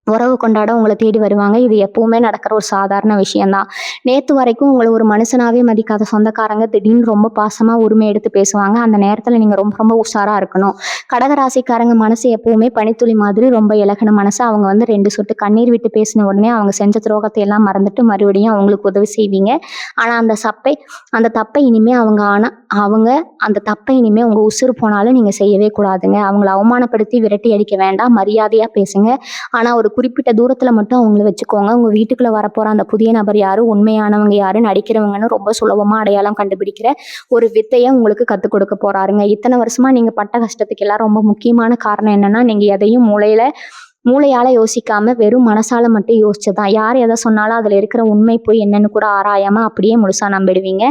உறவு கொண்டாட உங்களை தேடி வருவாங்க. இது எப்பவுமே நடக்கிற ஒரு சாதாரண விஷயம்தான். நேத்து வரைக்கும் உங்களை ஒரு மனுஷனாவே மதிக்காத சொந்தக்காரங்க திடீர்னு ரொம்ப பாசமா உரிமை எடுத்து பேசுவாங்க. அந்த நேரத்துல நீங்க ரொம்ப ரொம்ப உஷாரா இருக்கணும். கடகராசிக்காரங்க மனசு எப்பவுமே பனித்துளி மாதிரி ரொம்ப இலகின மனசு. அவங்க 2 சொட்டு கண்ணீர் விட்டு பேசின உடனே அவங்க செஞ்ச துரோகத்தை எல்லாம் மறந்துட்டு மறுபடியும் அவங்களுக்கு உதவி செய்வீங்க. ஆனா அந்த தப்பை இனிமே அவங்க அந்த தப்பை இனிமே உங்க உசுறு போனாலும் நீங்க செய்யவே கூடாதுங்க. அவங்கள அவமானப்படுத்தி விரட்டி அடிக்க வேண்டாம். மரியாதையா பேசுங்க. ஆனா ஒரு குறிப்பிட்ட தூரத்துல மட்டும் அவங்கள வச்சுக்கோங்க. உங்க வீட்டுக்குள்ள வரப்போற அந்த புதிய நபர் யாரு, உண்மையானவங்க யாரு, நடிக்கிறவங்கன்னு ரொம்ப சுலபமா அடையாளம் கண்டுபிடிக்கிற ஒரு வித்தையை உங்களுக்கு கத்துக் கொடுக்க போறாருங்க. இத்தனை வருஷமா நீங்க பட்ட கஷ்டத்துக்கு எல்லாம் ரொம்ப முக்கியமான காரணம் என்னன்னா, நீங்க எதையும் மூளையால யோசிக்காம வெறும் மனசால மட்டும் யோசிச்சதான். யார் எதை சொன்னாலும் அதுல இருக்கிற உண்மை போய் என்னன்னு கூட ஆராயாம அப்படியே முழுசா நம்பிடுவீங்க.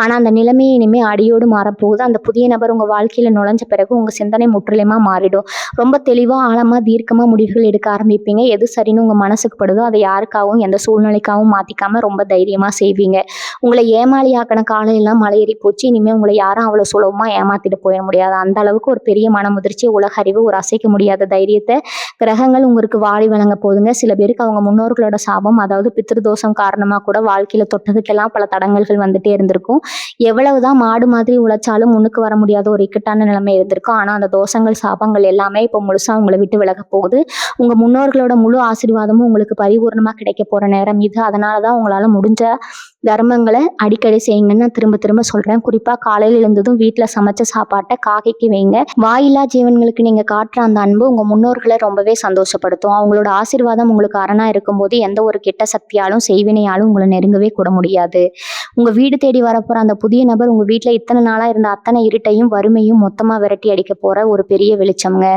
ஆனா அந்த நிலைமையை இனிமே அடியோடு மாறப்போகுது. அந்த புதிய நபர் உங்க வாழ்க்கையில நுழைஞ்ச பிறகு உங்க சிந்தனை முற்றிலுமா மாறிடும். ரொம்ப தெளிவா ஆழமா தீர்க்கமா முடிவுகள் எடுக்க ஆரம்பிப்பீங்க. எது சரின்னு உங்க மனசுக்கு படுதோ அதை யாருக்காகவும் எந்த சூழ்நிலைக்காகவும் மாத்திக்காம ரொம்ப தைரியமா செய்வீங்க. உங்களை ஏமாளியாக்கின காலம் எல்லாம் மலையேறி போச்சு. இனிமே உங்களை யாரும் அவ்வளவு சுலபமா ஏமாத்திட்டு போயிட முடியாது. அந்த அளவுக்கு ஒரு பெரிய மனமுதிர்ச்சி, உலக அறிவு, ஒரு அசைக்க முடியாத தைரியத்தை கிரகங்கள் உங்களுக்கு வாரி வழங்க போதுங்க. சில பேருக்கு அவங்க முன்னோர்களோட சாபம், அதாவது பித்ருதோஷம் காரணமா கூட வாழ்க்கையில தொட்டதுக்கெல்லாம் பல தடங்கல்கள் வந்துட்டே இருந்திருக்கும். எவ்வளவுதான் மாடு மாதிரி உழைச்சாலும் முன்னுக்கு வர முடியாத ஒரு இக்கட்டான நிலைமை இருந்திருக்கும். ஆனா அந்த தோஷங்கள் சாபங்கள் எல்லாமே இப்போ முழுசா உங்களை விட்டு விலக போகுது. உங்க முன்னோர்களோட முழு ஆசீர்வாதமும் உங்களுக்கு பரிபூர்ணமா கிடைக்க போற நேரம் இது. அதனாலதான் உங்களால முடிஞ்ச தர்மங்களை அடிக்கடி செய்யுங்கன்னு நான் திரும்ப திரும்ப சொல்றேன். குறிப்பா காலையில எழுந்ததும் வீட்டுல சமைச்ச சாப்பாட்டை காக்கைக்கு வைங்க. வாயில்லா ஜீவன்களுக்கு நீங்க காட்டுற அந்த அன்பு உங்க முன்னோர்களை ரொம்பவே சந்தோஷம் சந்தோஷப்படுத்தும். அவங்களோட ஆசீர்வாதம் உங்களுக்கு அரணா இருக்கும்போது எந்த ஒரு கெட்ட சக்தியாலும் செய்வினையாலும் உங்களை நெருங்கவே கூட முடியாது. உங்க வீடு தேடி வரப்போற அந்த புதிய நபர் உங்க வீட்ல இத்தனை நாளா இருந்த அத்தனை இருட்டையும் வறுமையும் மொத்தமா விரட்டி அடிக்க போற ஒரு பெரிய வெளிச்சம்ங்க.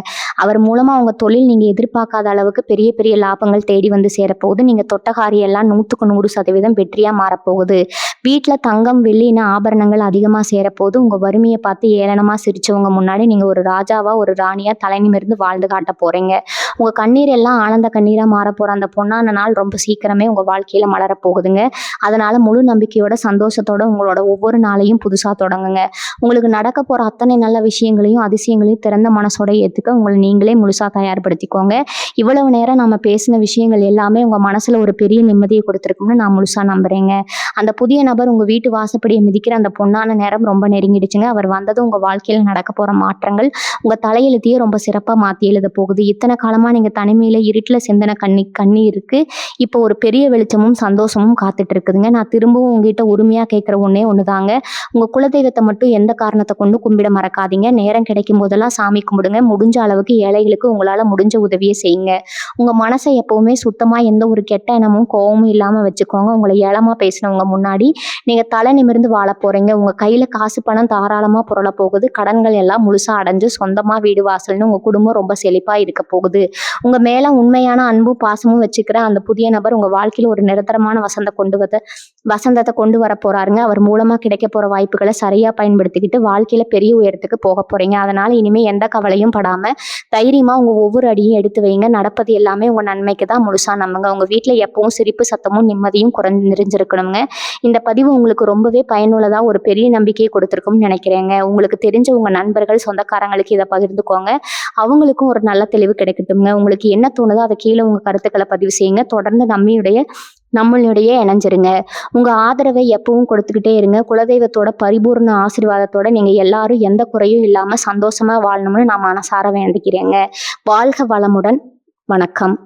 அவர் மூலமா உங்க தொழில் நீங்க எதிர்பார்க்காத அளவுக்கு பெரிய பெரிய லாபங்கள் தேடி வந்து சேரப்போகுது. நீங்க தொட்ட காரியம் எல்லாம் 100% வெற்றியா மாறப்போகுது. வீட்ல தங்கம் வெள்ளின ஆபரணங்கள் அதிகமா சேரப்போகுது. உங்க வறுமையை பார்த்து ஏளனமா சிரிச்சவங்க முன்னாடி நீங்க ஒரு ராஜாவா ஒரு ராணியா தலை நிமிர்ந்து வாழ்ந்து காட்ட போறீங்க. உங்க கண்ணீர் எல்லாம் ஆனந்த கண்ணீரா மாற போற அந்த பொன்னான நாள் ரொம்ப சீக்கிரமே உங்க வாழ்க்கையில மலர போகுதுங்க. அதனால முழு நம்பிக்கையோட சந்தோஷத்தோட உங்களோட ஒவ்வொரு நாளையும் புதுசா தொடங்குங்க. உங்களுக்கு நடக்க போற அத்தனை நல்ல விஷயங்களையும் அதிசயங்களையும் திறந்த மனசோட ஏத்துக்க உங்களை நீங்களே முழுசா தயார்படுத்திக்கோங்க. இவ்வளவு நேரம் நம்ம பேசின விஷயங்கள் எல்லாமே உங்க மனசுல ஒரு பெரிய நிம்மதியை கொடுத்துருக்கும்னு நான் முழுசா நம்புறேங்க. அந்த புதிய நபர் உங்க வீட்டு வாசப்படியை மிதிக்கிற அந்த பொன்னான நேரம் ரொம்ப நெருங்கிடுச்சுங்க. அவர் வந்ததும் உங்க வாழ்க்கையில நடக்க போற மாற்றங்கள் உங்க தலையெழுத்தையே ரொம்ப சிறப்பா மாத்தி எழுத போகுது. இத்தனை காலமா நீங்க தனிமையில இருட்டுல சிந்தன கண்ணீருக்கு இப்போ ஒரு பெரிய வெளிச்சமும் சந்தோஷமும் காத்துட்டு இருக்குதுங்க. நான் திரும்பவும் உங்ககிட்ட உரிமையா கேட்கிற ஒண்ணே ஒண்ணுதாங்க. உங்க குலதெய்வத்தை மட்டும் எந்த காரணத்தை கொண்டு கும்பிட மறக்காதீங்க. நேரம் கிடைக்கும் போதெல்லாம் சாமி கும்பிடுங்க. முடிஞ்ச அளவுக்கு ஏழைகளுக்கு உங்களால முடிஞ்ச உதவியை செய்யுங்க. உங்க மனசை எப்பவுமே சுத்தமா எந்த ஒரு கெட்ட எண்ணமும் கோவமும் இல்லாம வச்சுக்கோங்க. உங்களை ஏளமா பேசினவங்க முன்னாடி நீங்க தலை நிமிர்ந்து வாழ போறீங்க. உங்க கையில காசு பணம் தாராளமா புரள போகுது. கடன்கள் எல்லாம் முழுசா அடைஞ்சு சொந்தமா வீடு வாசல்னு உங்க குடும்பம் ரொம்ப செழிப்பா இருக்க போகுது. உங்க மேல உண்மையான அன்பும் பாசமும் வச்சுக்கிற அந்த புதிய நபர் உங்க வாழ்க்கையில ஒரு நிரந்தரமான வசந்தத்தை கொண்டு வர போறாருங்க. அவர் மூலமா கிடைக்க போற வாய்ப்புகளை சரியா பயன்படுத்திக்கிட்டு வாழ்க்கையில பெரிய உயரத்துக்கு போக போறீங்க. அதனால இனிமே எந்த கவலையும் படாம தைரியமா உங்க ஒவ்வொரு அடியும் எடுத்து வைங்க. நடப்பது எல்லாமே உங்க நன்மைக்கு தான். முழுசா நம்புங்க. உங்க வீட்டுல எப்பவும் சிரிப்பு சத்தமும் நிம்மதியும் நிறைஞ்சிருக்கணுங்க. இந்த பதிவு உங்களுக்கு ரொம்பவே பயனுள்ளதா ஒரு பெரிய நம்பிக்கையை கொடுத்துருக்கும்னு நினைக்கிறேங்க. உங்களுக்கு தெரிஞ்ச உங்க நண்பர்கள் சொந்தக்காரங்களுக்கு இதை பகிர்ந்துக்கோங்க. அவங்களுக்கும் ஒரு நல்ல தெளிவு கிடைக்கட்டுங்க. உங்களுக்கு என்ன தோணுதோ அதை கீழே உங்க கருத்துக்களை பதிவு செய்யுங்க. தொடர்ந்து நம்மளுடைய இணைஞ்சிருங்க. உங்க ஆதரவை எப்பவும் கொடுத்துக்கிட்டே இருங்க. குலதெய்வத்தோட பரிபூர்ண ஆசீர்வாதத்தோட நீங்க எல்லாரும் எந்த குறையும் இல்லாம சந்தோஷமா வாழணும்னு நான் மனசார வேண்டிக்கிறேங்க. வாழ்க வளமுடன். வணக்கம்.